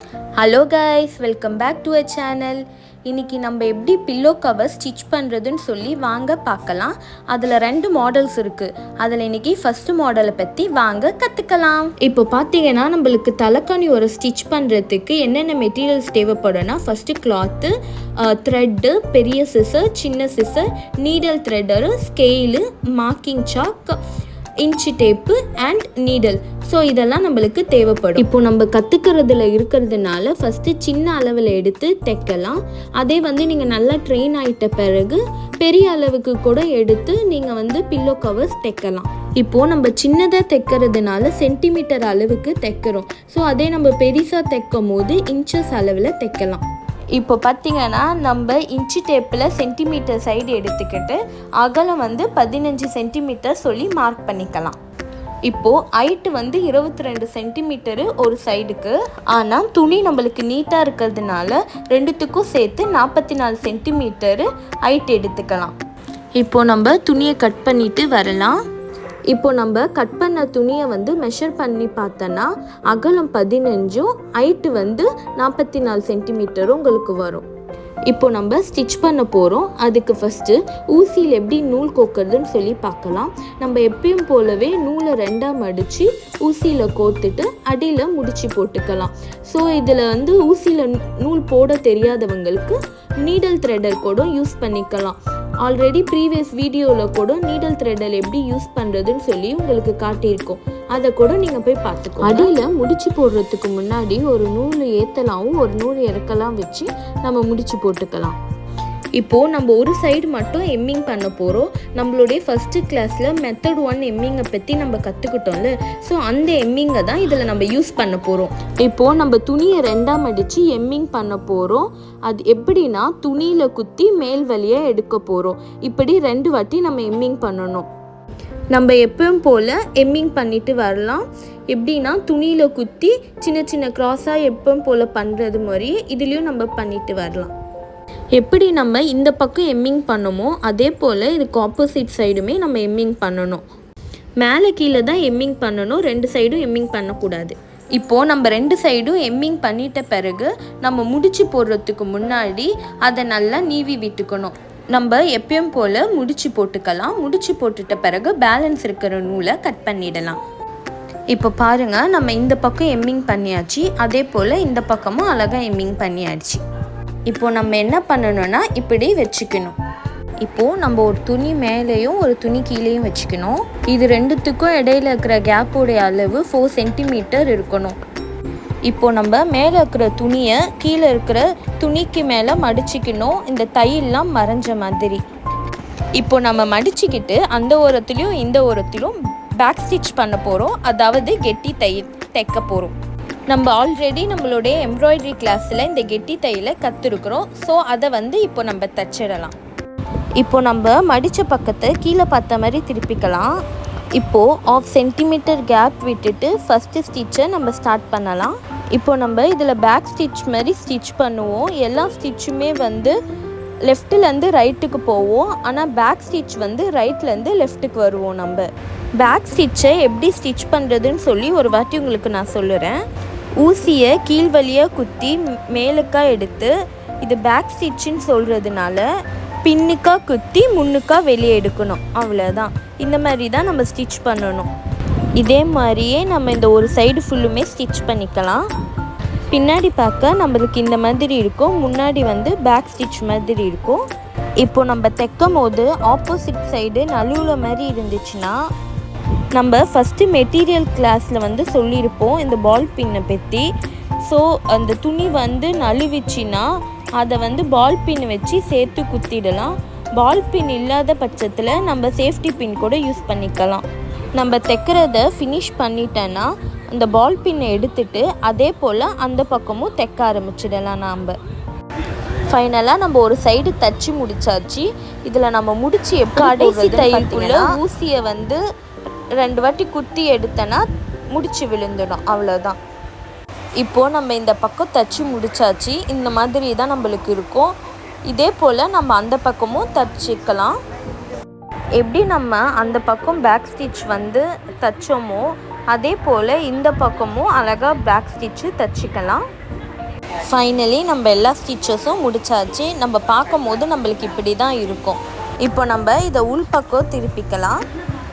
Hello guys, welcome back to our channel. இன்னைக்கு நம்ம எப்படி பில்லோ கவர் ஸ்டிச் பண்றதுன்னு சொல்லி வாங்க பார்க்கலாம். அதுல ரெண்டு மாடல்ஸ் இருக்கு. அதுல இன்னைக்கு ஃபர்ஸ்ட் மாடலை பத்தி வாங்க கத்துக்கலாம். இப்போ பாத்தீங்கன்னா நம்மளுக்கு தலைக்காணி ஒரு ஸ்டிச் பண்றதுக்கு என்னென்ன மெட்டீரியல்ஸ் தேவைப்படும்னா ஃபர்ஸ்ட் கிளாத், த்ரெட், பெரிய சிசர், சின்ன scissor, needle threader, scale, marking chalk, inch tape and needle. So இதெல்லாம் நம்மளுக்கு தேவைப்படும். இப்போ நம்ம கற்றுக்கிறதுல இருக்கிறதுனால ஃபஸ்ட்டு சின்ன அளவில் எடுத்து தைக்கலாம். அதே நீங்கள் நல்லா ட்ரெயின் ஆகிட்ட பிறகு பெரிய அளவுக்கு கூட எடுத்து நீங்கள் பில்லோ கவர்ஸ் தைக்கலாம். இப்போது நம்ம சின்னதாக தைக்கிறதுனால சென்டிமீட்டர் அளவுக்கு தைக்கிறோம். ஸோ அதே நம்ம பெருசாக தைக்கும் போது இன்ச்சஸ் அளவில் தைக்கலாம். இப்போ பார்த்தீங்கன்னா நம்ம இன்ச்சு டேப்பில் சென்டிமீட்டர் சைடு எடுத்துக்கிட்டு அகலம் 15 சென்டிமீட்டர் சொல்லி மார்க் பண்ணிக்கலாம். இப்போது ஹைட்டு 22 சென்டிமீட்டரு ஒரு சைடுக்கு. ஆனால் துணி நம்மளுக்கு நீட்டாக இருக்கிறதுனால ரெண்டுத்துக்கும் சேர்த்து 44 சென்டிமீட்டரு ஹைட் எடுத்துக்கலாம். இப்போது நம்ம துணியை கட் பண்ணிட்டு வரலாம். இப்போ நம்ம கட் பண்ண துணியை மெஷர் பண்ணி பார்த்தோன்னா அகலம் 15, ஹைட்டு 44 சென்டிமீட்டரும் உங்களுக்கு வரும். இப்போ நம்ம ஸ்டிச் பண்ண போகிறோம். அதுக்கு ஃபஸ்ட்டு ஊசியில் எப்படி நூல் கோக்கிறதுன்னு சொல்லி பார்க்கலாம். நம்ம எப்பயும் போலவே நூலை 2ஆக மடித்து ஊசியில் கோத்துட்டு அடியில் முடிச்சு போட்டுக்கலாம். ஸோ இதில் ஊசியில் நூல் போட தெரியாதவங்களுக்கு நீடல் த்ரெட்டர் கூட யூஸ் பண்ணிக்கலாம். ஆல்ரெடி ப்ரீவியஸ் வீடியோவில் கூட நீடல் த்ரெட்டர் எப்படி யூஸ் பண்ணுறதுன்னு சொல்லி உங்களுக்கு காட்டியிருக்கோம். அதை கூட நீங்கள் போய் பார்த்துக்கோ. அடியில் முடிச்சு போடுறதுக்கு முன்னாடி ஒரு நூல் ஏற்றலாவும் ஒரு நூல் இறக்கலாம் வச்சு நம்ம முடிச்சு போட்டுக்கலாம். இப்போது நம்ம ஒரு சைடு மட்டும் எம்மிங் பண்ண போகிறோம். நம்மளுடைய ஃபஸ்ட்டு கிளாஸில் மெத்தட் 1 எம்மிங்கை பற்றி நம்ம கற்றுக்கிட்டோம்ல. ஸோ அந்த எம்மிங்கை தான் இதில் நம்ம யூஸ் பண்ண போகிறோம். இப்போது நம்ம துணியை 2ஆக மடித்து எம்மிங் பண்ண போகிறோம். அது எப்படின்னா துணியில் குத்தி மேல் வழியாக எடுக்க போகிறோம். இப்படி 2 வாட்டி நம்ம எம்மிங் பண்ணணும். நம்ம எப்பவும் போல் எம்மிங் பண்ணிட்டு வரலாம். எப்படின்னா துணியில் குத்தி சின்ன சின்ன க்ராஸாக எப்பவும் போல் பண்ணுறது மாதிரியே இதுலேயும் நம்ம பண்ணிட்டு வரலாம். எப்படி நம்ம இந்த பக்கம் எம்மிங் பண்ணமோ அதே போல் இதுக்கு ஆப்போசிட் சைடுமே நம்ம எம்மிங் பண்ணணும். மேலே கீழே தான் எம்மிங் பண்ணணும், 2 சைடும் எம்மிங் பண்ணக்கூடாது. இப்போது நம்ம 2 சைடும் எம்மிங் பண்ணிட்ட பிறகு நம்ம முடிச்சு போடுறதுக்கு முன்னாடி அதை நல்லா நீவி விட்டுக்கணும். நம்ம எப்பயும் போல் முடிச்சு போட்டுக்கலாம். முடிச்சு போட்டுட்ட பிறகு பேலன்ஸ் இருக்கிற நூலை கட் பண்ணிடலாம். இப்போ பாருங்கள், நம்ம இந்த பக்கம் எம்மிங் பண்ணியாச்சு, அதே போல் இந்த பக்கமும் அழகாக எம்மிங் பண்ணியாச்சு. இப்போது நம்ம என்ன பண்ணணும்னா இப்படி வச்சுக்கணும். இப்போது நம்ம ஒரு துணி மேலேயும் ஒரு துணி கீழேயும் வச்சுக்கணும். இது ரெண்டுத்துக்கும் இடையில இருக்கிற கேப்போடைய அளவு 4 சென்டிமீட்டர் இருக்கணும். இப்போது நம்ம மேலே இருக்கிற துணியை கீழே இருக்கிற துணிக்கு மேலே மடிச்சிக்கணும், இந்த தையெல்லாம் மறைஞ்ச மாதிரி. இப்போது நம்ம மடிச்சுக்கிட்டு அந்த ஓரத்துலேயும் இந்த ஓரத்துலையும் பேக் ஸ்டிச் பண்ண போகிறோம். அதாவது கெட்டி தையல் தைக்க போகிறோம். நம்ம ஆல்ரெடி நம்மளுடைய எம்ப்ராய்டரி கிளாஸில் இந்த கெட்டி தையலை கற்றுருக்குறோம். ஸோ அதை இப்போ நம்ம தைச்சிடலாம். இப்போது நம்ம மடித்த பக்கத்தை கீழே பார்த்த மாதிரி திருப்பிக்கலாம். இப்போது 1/2 சென்டிமீட்டர் கேப் விட்டுட்டு ஃபஸ்ட்டு ஸ்டிச்சை நம்ம ஸ்டார்ட் பண்ணலாம். இப்போது நம்ம இதில் பேக் ஸ்டிச் மாதிரி ஸ்டிச் பண்ணுவோம். எல்லா ஸ்டிச்சுமே லெஃப்ட்லேருந்து ரைட்டுக்கு போவோம். ஆனால் பேக் ஸ்டிச் ரைட்லேருந்து லெஃப்ட்டுக்கு வருவோம். நம்ம பேக் ஸ்டிச்சை எப்படி ஸ்டிச் பண்ணுறதுன்னு சொல்லி ஒரு வாட்டி உங்களுக்கு நான் சொல்லுறேன். ஊசியை கீழ் வழியாக குத்தி மேலுக்காக எடுத்து, இது பேக் ஸ்டிச்சுன்னு சொல்கிறதுனால பின்னுக்காக குத்தி முன்னுக்காக வெளியே எடுக்கணும். அவ்வளோதான். இந்த மாதிரி தான் நம்ம ஸ்டிச் பண்ணணும். இதே மாதிரியே நம்ம இந்த ஒரு சைடு ஃபுல்லுமே ஸ்டிச் பண்ணிக்கலாம். பின்னாடி பார்க்க நம்மளுக்கு இந்த மாதிரி இருக்கும், முன்னாடி பேக் ஸ்டிச் மாதிரி இருக்கும். இப்போ நம்ம தைக்கும் போது ஆப்போசிட் சைடு நழுவுல மாதிரி இருந்துச்சுன்னா நம்ம ஃபஸ்ட்டு மெட்டீரியல் கிளாஸில் சொல்லியிருப்போம் இந்த பால் பின்னை பற்றி. ஸோ அந்த துணி நழுவிச்சின்னா அதை பால் பின் வச்சு சேர்த்து குத்திடலாம். பால் பின் இல்லாத பட்சத்தில் நம்ம சேஃப்டி பின் கூட யூஸ் பண்ணிக்கலாம். நம்ம தைக்கிறத ஃபினிஷ் பண்ணிட்டேன்னா அந்த பால் பின்னை எடுத்துட்டு அதே போல் அந்த பக்கமும் தைக்க ஆரம்பிச்சிடலாம். நாம் ஃபைனலாக நம்ம ஒரு சைடு தச்சு முடிச்சாச்சு. இதில் நம்ம முடிச்சு எப்படி கடைசி தையலுக்குள்ள ஊசியை 2 வாட்டி குத்தி எடுத்தேன்னா முடிச்சு விழுந்துடும். அவ்வளோதான். இப்போது நம்ம இந்த பக்கம் தச்சு முடிச்சாச்சு. இந்த மாதிரி தான் நம்மளுக்கு இருக்கும். இதே போல் நம்ம அந்த பக்கமும் தச்சுக்கலாம். எப்படி நம்ம அந்த பக்கம் பேக் ஸ்டிச் தச்சோமோ அதே போல் இந்த பக்கமும் அழகாக பேக் ஸ்டிச்சு தச்சுக்கலாம். ஃபைனலி நம்ம எல்லா ஸ்டிச்சஸும் முடிச்சாச்சு. நம்ம பார்க்கும்போது நம்மளுக்கு இப்படி தான் இருக்கும். இப்போ நம்ம இதை உள்பக்கம் திருப்பிக்கலாம்.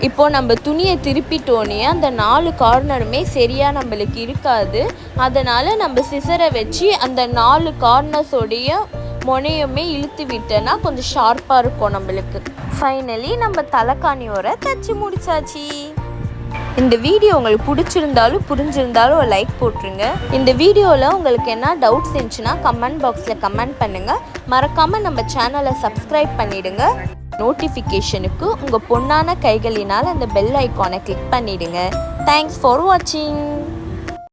இப்போது நம்ம துணியை திருப்பிட்டோன்னே அந்த 4 கார்னருமே சரியாக நம்மளுக்கு இருக்காது. அதனால் நம்ம சிசரை வச்சு அந்த 4 கார்னர்ஸோடைய முனையுமே இழுத்து விட்டோன்னா கொஞ்சம் ஷார்ப்பாக இருக்கும் நம்மளுக்கு. ஃபைனலி நம்ம தலைக்காணியோரை தச்சு முடிச்சாச்சு. இந்த வீடியோ உங்களுக்கு பிடிச்சிருந்தாலும் புரிஞ்சிருந்தாலும் ஒரு லைக் போட்டுருங்க. இந்த வீடியோவில் உங்களுக்கு என்ன டவுட்ஸ் இருந்துச்சுன்னா கமெண்ட் பாக்ஸில் கமெண்ட் பண்ணுங்கள். மறக்காமல் நம்ம சேனலை சப்ஸ்கிரைப் பண்ணிவிடுங்க. நோட்டிஃபிகேஷனுக்கு உங்கள் பொண்ணான கைகளினால் அந்த பெல் ஐக்கானை கிளிக் பண்ணிவிடுங்க. தேங்க்ஸ் ஃபார் வாட்சிங்.